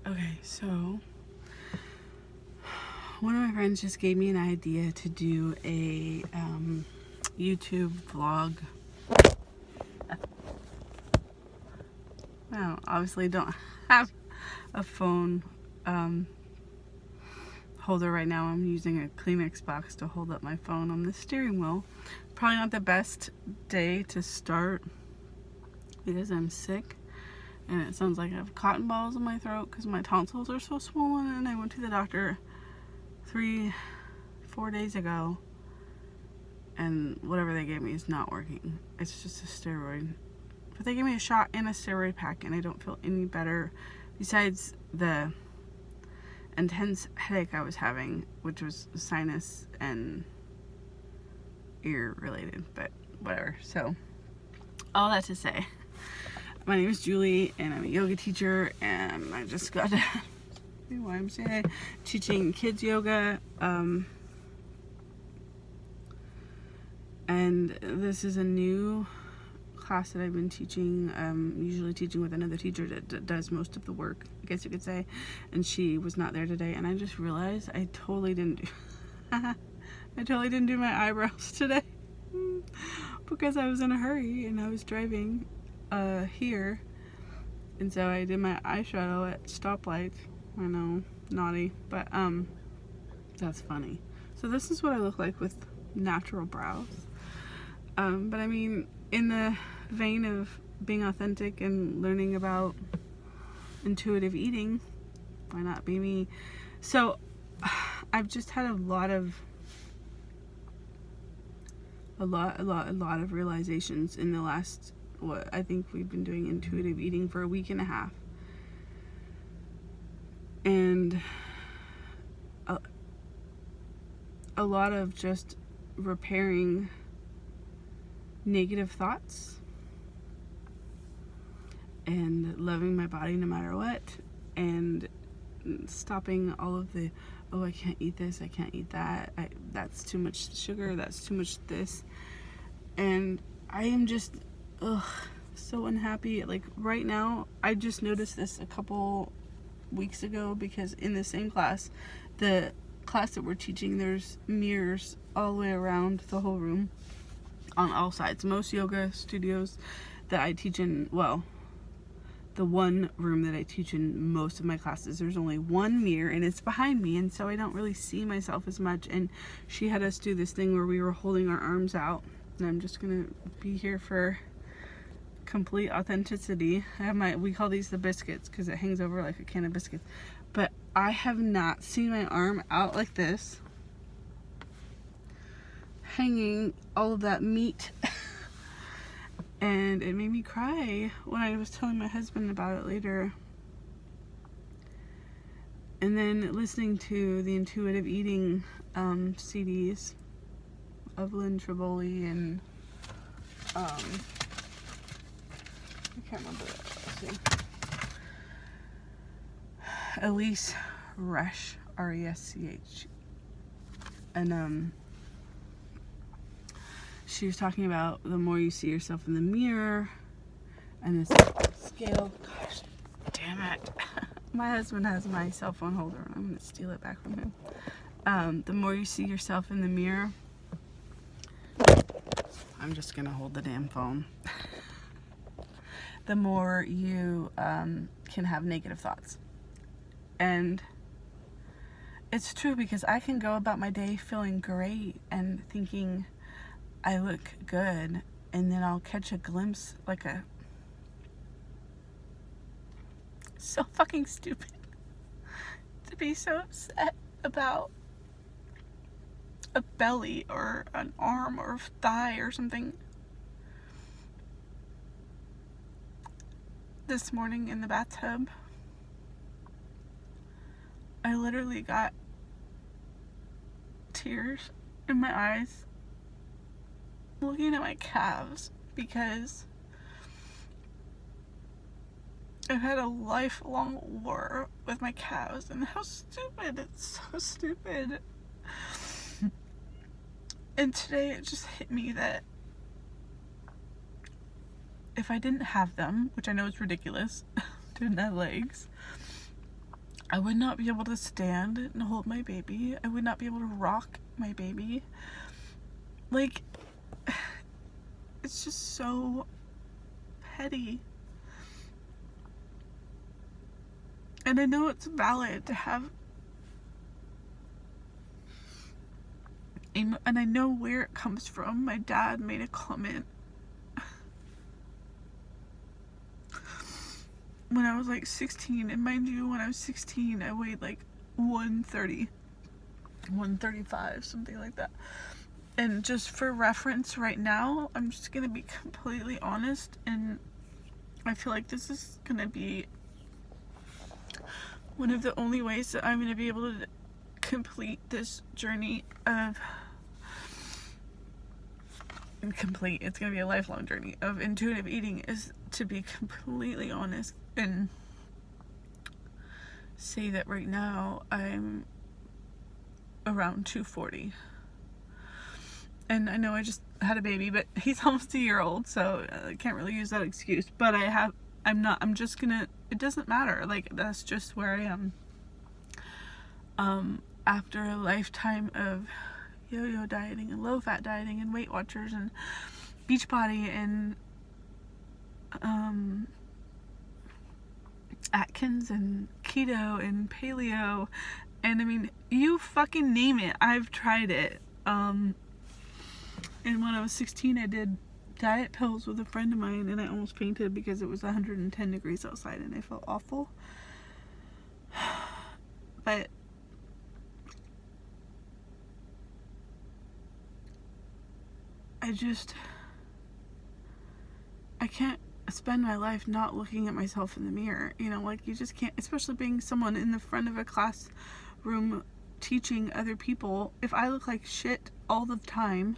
Okay, so one of my friends just gave me an idea to do a YouTube vlog. I obviously don't have a phone holder right now. I'm using a Kleenex box to hold up my phone on the steering wheel. Probably not the best day to start because I'm sick and it sounds like I have cotton balls in my throat because my tonsils are so swollen, and I went to the doctor 3-4 days ago and whatever they gave me is not working. It's just a steroid. But they gave me a shot and a steroid pack and I don't feel any better besides the intense headache I was having, which was sinus and ear related, but whatever. So all that to say, my name is Julie and I'm a yoga teacher, and I just got to YMCA teaching kids yoga, and this is a new class that I've been teaching, usually teaching with another teacher that does most of the work, I guess you could say, and she was not there today, and I just realized I totally didn't do my eyebrows today because I was in a hurry and I was driving here, and so I did my eyeshadow at stoplights. I know, naughty, but that's funny. So this is what I look like with natural brows, but I mean, in the vein of being authentic and learning about intuitive eating, why not be me? So I've just had a lot of realizations in the last, what I think we've been doing intuitive eating for a week and a half, and a lot of just repairing negative thoughts and loving my body no matter what, and stopping all of the, oh, I can't eat this, I can't eat that, that's too much sugar, that's too much this, and I am just so unhappy. Like right now, I just noticed this a couple weeks ago because in the same class, the class that we're teaching, there's mirrors all the way around the whole room on all sides. Most yoga studios that I teach in, well, the one room that I teach in most of my classes, there's only one mirror and it's behind me, and so I don't really see myself as much. And she had us do this thing where we were holding our arms out, and I'm just gonna be here for complete authenticity. I have we call these the biscuits because it hangs over like a can of biscuits, but I have not seen my arm out like this, hanging all of that meat and it made me cry when I was telling my husband about it later. And then listening to the intuitive eating CDs of Lynn Triboli and I can't remember that. Let's see. Elise Resch, R-E-S-C-H, and she was talking about the more you see yourself in the mirror, and this scale. Gosh, damn it! My husband has my cell phone holder, and I'm gonna steal it back from him. The more you see yourself in the mirror, I'm just gonna hold the damn phone. The more you can have negative thoughts. And it's true, because I can go about my day feeling great and thinking I look good, and then I'll catch a glimpse, so fucking stupid to be so upset about a belly or an arm or thigh or something. This morning in the bathtub, I literally got tears in my eyes looking at my calves, because I've had a lifelong war with my calves, and how stupid, it's so stupid. And today it just hit me that if I didn't have them, which I know is ridiculous, didn't have legs, I would not be able to stand and hold my baby. I would not be able to rock my baby. Like, it's just so petty. And I know it's valid to have, and I know where it comes from. My dad made a comment when I was like 16, and mind you, when I was 16, I weighed like 130, 135, something like that. And just for reference right now, I'm just gonna be completely honest, and I feel like this is gonna be one of the only ways that I'm gonna be able to complete this journey of it's gonna be a lifelong journey of intuitive eating, is to be completely honest and say that right now I'm around 240. And I know I just had a baby, but he's almost a year old, so I can't really use that excuse. But I'm just gonna, it doesn't matter. Like, that's just where I am. After a lifetime of yo-yo dieting and low-fat dieting and Weight Watchers and Beachbody and Atkins and keto and paleo, and I mean, you fucking name it, I've tried it. And when I was 16, I did diet pills with a friend of mine, and I almost fainted because it was 110 degrees outside and I felt awful. But I can't spend my life not looking at myself in the mirror. You know, like, you just can't, especially being someone in the front of a classroom teaching other people. If I look like shit all the time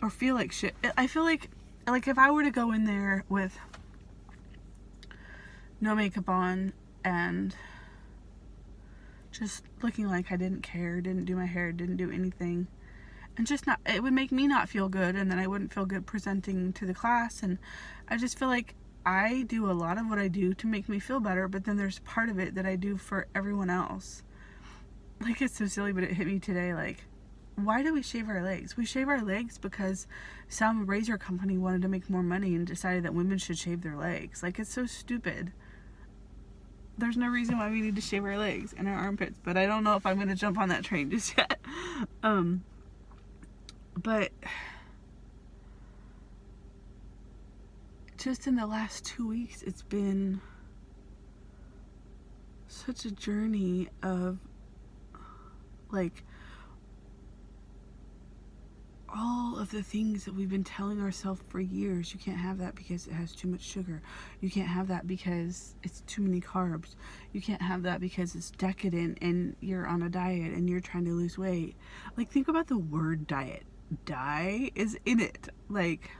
or feel like shit, I feel like if I were to go in there with no makeup on and just looking like I didn't care, didn't do my hair, didn't do anything, and just not, it would make me not feel good, and then I wouldn't feel good presenting to the class. And I just feel like I do a lot of what I do to make me feel better, but then there's part of it that I do for everyone else. Like, it's so silly, but it hit me today. Like, why do we shave our legs? We shave our legs because some razor company wanted to make more money and decided that women should shave their legs. Like, it's so stupid. There's no reason why we need to shave our legs and our armpits, but I don't know if I'm going to jump on that train just yet. But just in the last 2 weeks, it's been such a journey of, like, all of the things that we've been telling ourselves for years. You can't have that because it has too much sugar. You can't have that because it's too many carbs. You can't have that because it's decadent and you're on a diet and you're trying to lose weight. Like, think about the word diet. Die is in it. Like,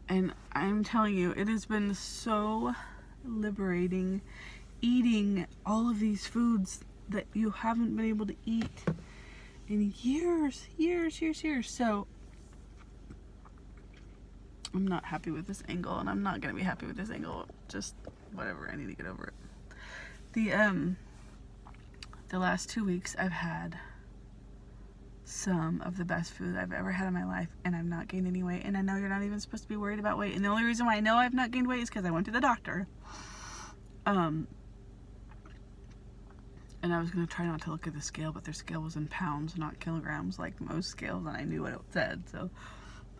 and I'm telling you, it has been so liberating eating all of these foods that you haven't been able to eat in years. So I'm not happy with this angle, and I'm not gonna be happy with this angle. Just whatever, I need to get over it. The last 2 weeks I've had some of the best food I've ever had in my life, and I've not gained any weight. And I know you're not even supposed to be worried about weight, and the only reason why I know I've not gained weight is because I went to the doctor. And I was going to try not to look at the scale, but their scale was in pounds, not kilograms, like most scales, and I knew what it said. So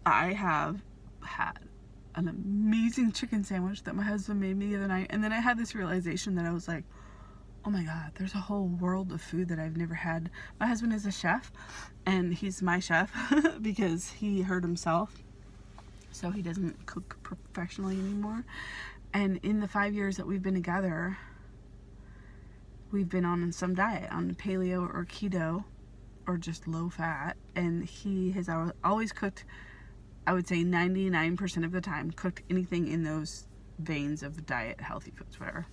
I have had an amazing chicken sandwich that my husband made me the other night, and then I had this realization that I was like, oh my God, there's a whole world of food that I've never had. My husband is a chef, and he's my chef because he hurt himself, so he doesn't cook professionally anymore. And in the 5 years that we've been together, we've been on some diet, on paleo or keto or just low fat, and he has always cooked, I would say 99% of the time, cooked anything in those veins of diet, healthy foods, whatever.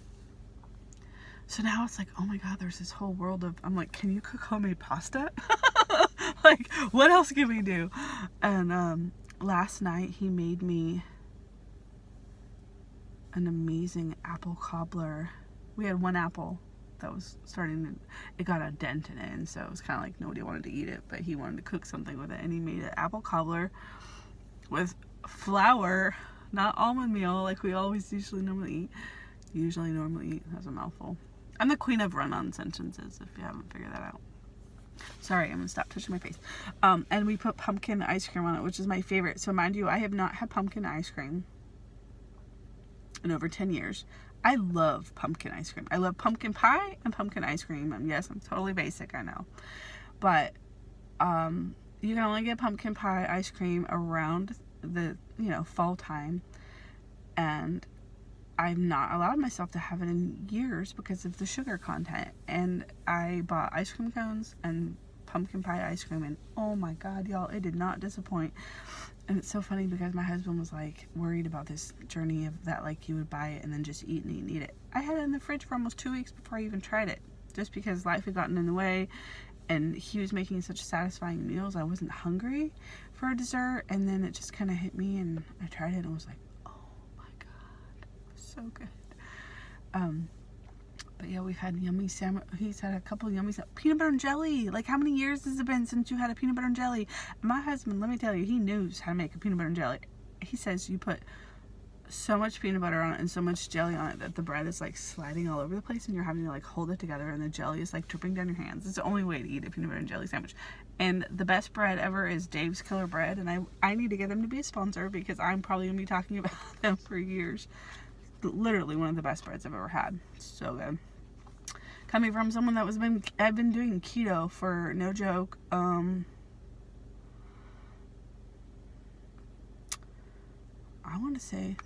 So now it's like, oh my God, there's this whole world of, I'm like, can you cook homemade pasta? Like, what else can we do? And last night he made me an amazing apple cobbler. We had one apple that was starting to, it got a dent in it, and so it was kind of like nobody wanted to eat it, but he wanted to cook something with it, and he made an apple cobbler with flour, not almond meal like we always normally eat. That's a mouthful. I'm the queen of run-on sentences, if you haven't figured that out. Sorry, I'm gonna stop touching my face. And we put pumpkin ice cream on it, which is my favorite. So mind you, I have not had pumpkin ice cream in over 10 years. I love pumpkin ice cream. I love pumpkin pie and pumpkin ice cream. And yes, I'm totally basic, I know. But you can only get pumpkin pie ice cream around the, fall time. And I've not allowed myself to have it in years because of the sugar content. And I bought ice cream cones and pumpkin pie ice cream, and oh my god, y'all, it did not disappoint. And it's so funny because my husband was like worried about this journey of that, like you would buy it and then just eat and eat and eat it. I had it in the fridge for almost 2 weeks before I even tried it, just because life had gotten in the way and he was making such satisfying meals. I wasn't hungry for a dessert, and then it just kind of hit me, and I tried it and it was like, so good. But yeah, we've had yummy he's had a couple yummy peanut butter and jelly. Like, how many years has it been since you had a peanut butter and jelly? My husband, let me tell you, he knows how to make a peanut butter and jelly. He says you put so much peanut butter on it and so much jelly on it that the bread is like sliding all over the place, and you're having to like hold it together, and the jelly is like dripping down your hands. It's the only way to eat a peanut butter and jelly sandwich. And the best bread ever is Dave's Killer Bread, and I need to get them to be a sponsor because I'm probably gonna be talking about them for years. Literally one of the best breads I've ever had. So good. Coming from someone that I've been doing keto for, no joke, I want to say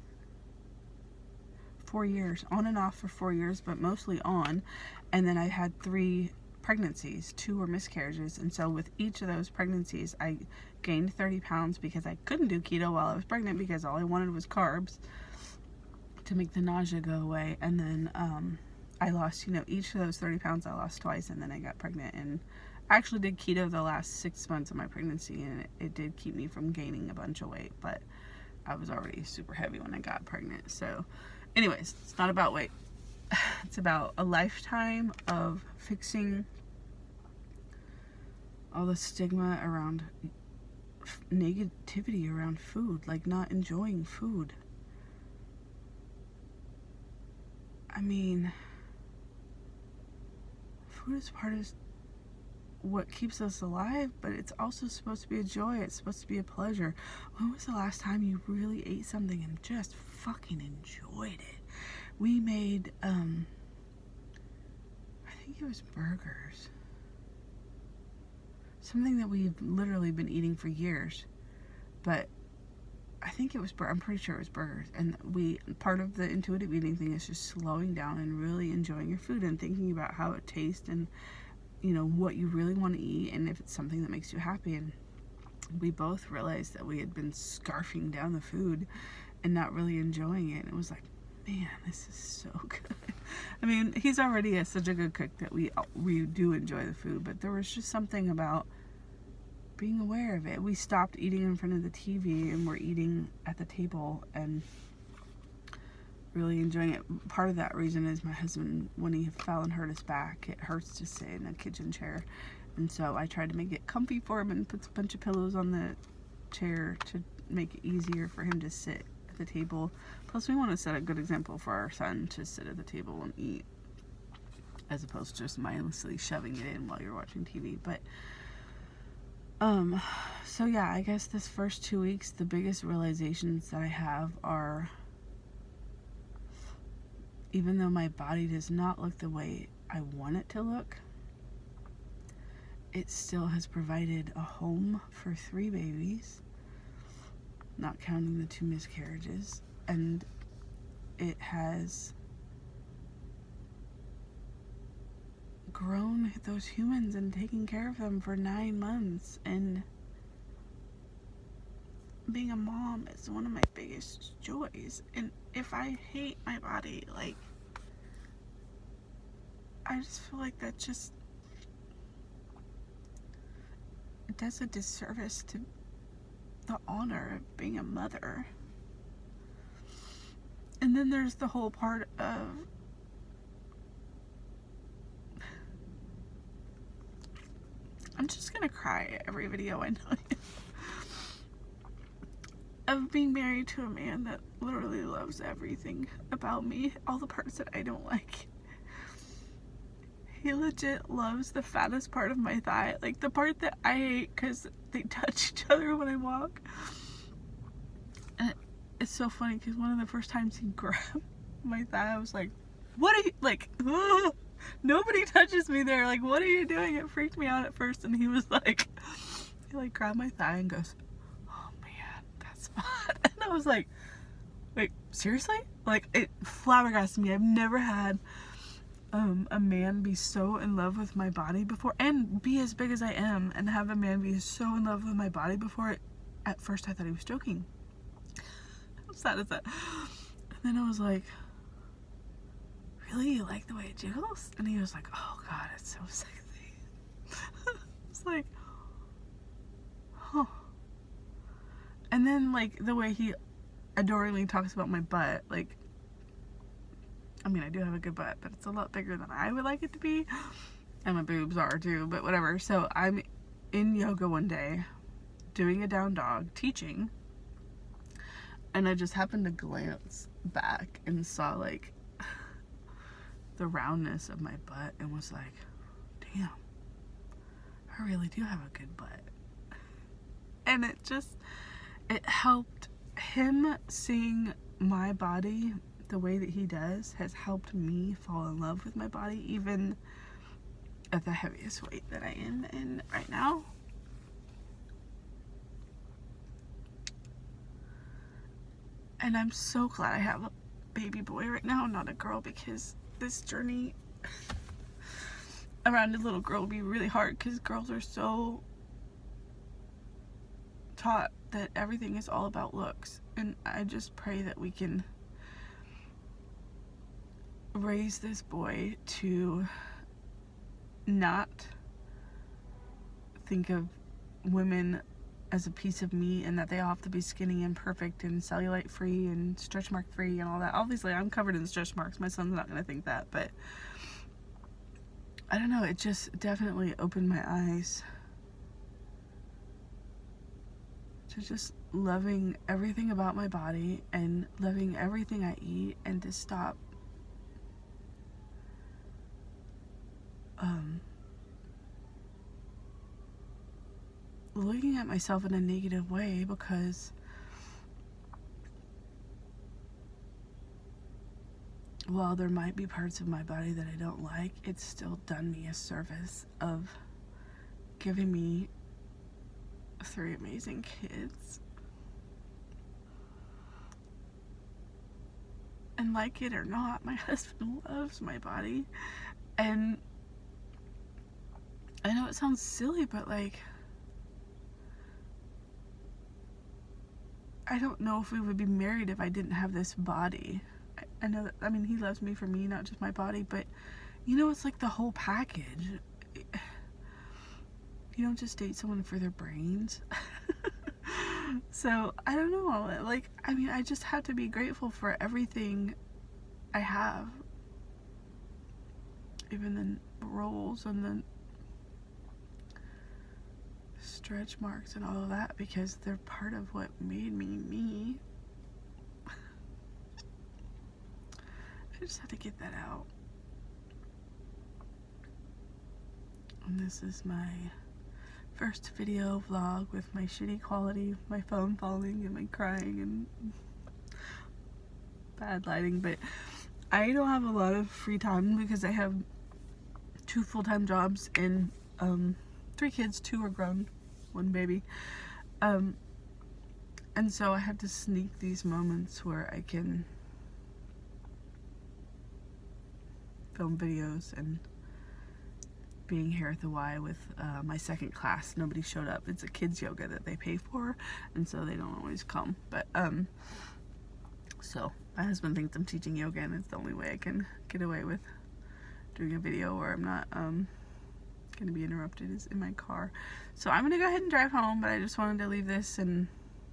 4 years, on and off for 4 years, but mostly on. And then I had 3 pregnancies, 2 were miscarriages, and so with each of those pregnancies I gained 30 pounds because I couldn't do keto while I was pregnant because all I wanted was carbs to make the nausea go away. And then I lost, each of those 30 pounds I lost twice, and then I got pregnant, and I actually did keto the last 6 months of my pregnancy, and it did keep me from gaining a bunch of weight, but I was already super heavy when I got pregnant. So anyways, it's not about weight. It's about a lifetime of fixing all the stigma around negativity around food, like not enjoying food. I mean, food is part of what keeps us alive, but it's also supposed to be a joy. It's supposed to be a pleasure. When was the last time you really ate something and just fucking enjoyed it? We made, I think it was burgers. Something that we've literally been eating for years, but I think it was, I'm pretty sure it was burgers. And part of the intuitive eating thing is just slowing down and really enjoying your food and thinking about how it tastes and, what you really want to eat and if it's something that makes you happy. And we both realized that we had been scarfing down the food and not really enjoying it. And it was like, man, this is so good. I mean, he's already such a good cook that we do enjoy the food, but there was just something about being aware of it. We stopped eating in front of the TV and we're eating at the table and really enjoying it. Part of that reason is my husband, when he fell and hurt his back, it hurts to sit in a kitchen chair, and so I tried to make it comfy for him and put a bunch of pillows on the chair to make it easier for him to sit at the table. Plus, we want to set a good example for our son to sit at the table and eat, as opposed to just mindlessly shoving it in while you're watching TV. But so yeah, I guess this first 2 weeks, the biggest realizations that I have are, even though my body does not look the way I want it to look, it still has provided a home for 3 babies, not counting the 2 miscarriages, and it has grown those humans and taken care of them for 9 months. And being a mom is one of my biggest joys. And if I hate my body, like, I just feel like that just, it does a disservice to the honor of being a mother. And then there's the whole part of I'm just gonna cry at every video, I know. Of being married to a man that literally loves everything about me, all the parts that I don't like. He legit loves the fattest part of my thigh, like the part that I hate because they touch each other when I walk. And it's so funny because one of the first times he grabbed my thigh, I was like, what are you, like, ugh, nobody touches me there, like, what are you doing? It freaked me out at first, and he was like, he like grabbed my thigh and goes, oh man, that's hot. And I was like, wait, seriously? Like, it flabbergasted me. I've never had a man be so in love with my body before, and be as big as I am, and have a man be so in love with my body before. At first I thought he was joking. How sad is that? And then I was like, really, you like the way it jiggles? And he was like, oh god, it's so sexy. It's like, huh. And then like the way he adoringly talks about my butt, like, I mean, I do have a good butt, but it's a lot bigger than I would like it to be. And my boobs are too, but whatever. So I'm in yoga one day, doing a down dog, teaching. And I just happened to glance back and saw like the roundness of my butt and was like, damn, I really do have a good butt. And it helped him seeing my body the way that he does has helped me fall in love with my body, even at the heaviest weight that I am in right now. And I'm so glad I have a baby boy right now, not a girl, because this journey around a little girl will be really hard, because girls are so taught that everything is all about looks. And I just pray that we can raise this boy to not think of women as a piece of meat and that they all have to be skinny and perfect and cellulite free and stretch mark free and all that. Obviously I'm covered in stretch marks, my son's not gonna think that, but I don't know, it just definitely opened my eyes to just loving everything about my body and loving everything I eat, and to stop looking at myself in a negative way, because while there might be parts of my body that I don't like, it's still done me a service of giving me 3 amazing kids. And like it or not, my husband loves my body. And I know it sounds silly, but like, I don't know if we would be married if I didn't have this body. I know that, I mean, he loves me for me, not just my body, but you know, it's like the whole package. You don't just date someone for their brains. So, I don't know, like, I mean, I just have to be grateful for everything I have. Even the rolls and the stretch marks and all of that, because they're part of what made me me. I just had to get that out. And this is my first video vlog with my shitty quality, my phone falling and my crying and bad lighting, but I don't have a lot of free time because I have 2 full-time jobs and 3 kids, 2 are grown, 1 baby, and so I have to sneak these moments where I can film videos. And being here at the Y with my second class, nobody showed up. It's a kids yoga that they pay for, and so they don't always come, but so my husband thinks I'm teaching yoga, and it's the only way I can get away with doing a video where I'm not gonna be interrupted is in my car. So I'm gonna go ahead and drive home, but I just wanted to leave this and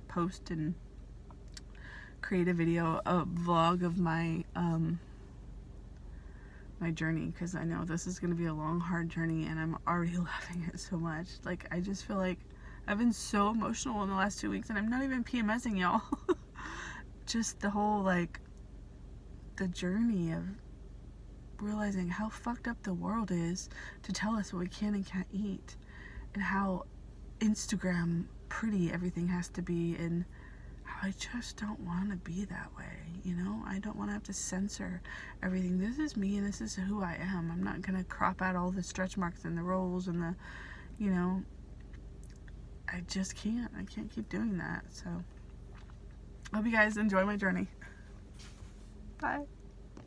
post and create a video, a vlog of my my journey, because I know this is going to be a long, hard journey, and I'm already loving it so much. Like, I just feel like I've been so emotional in the last 2 weeks, and I'm not even PMSing, y'all. Just the whole, like, the journey of realizing how fucked up the world is to tell us what we can and can't eat, and how Instagram pretty everything has to be, and how I just don't want to be that way, you know? I don't want to have to censor everything. This is me, and this is who I am. I'm not gonna crop out all the stretch marks and the rolls and the, you know, I just can't. I can't keep doing that. So, hope you guys enjoy my journey. Bye.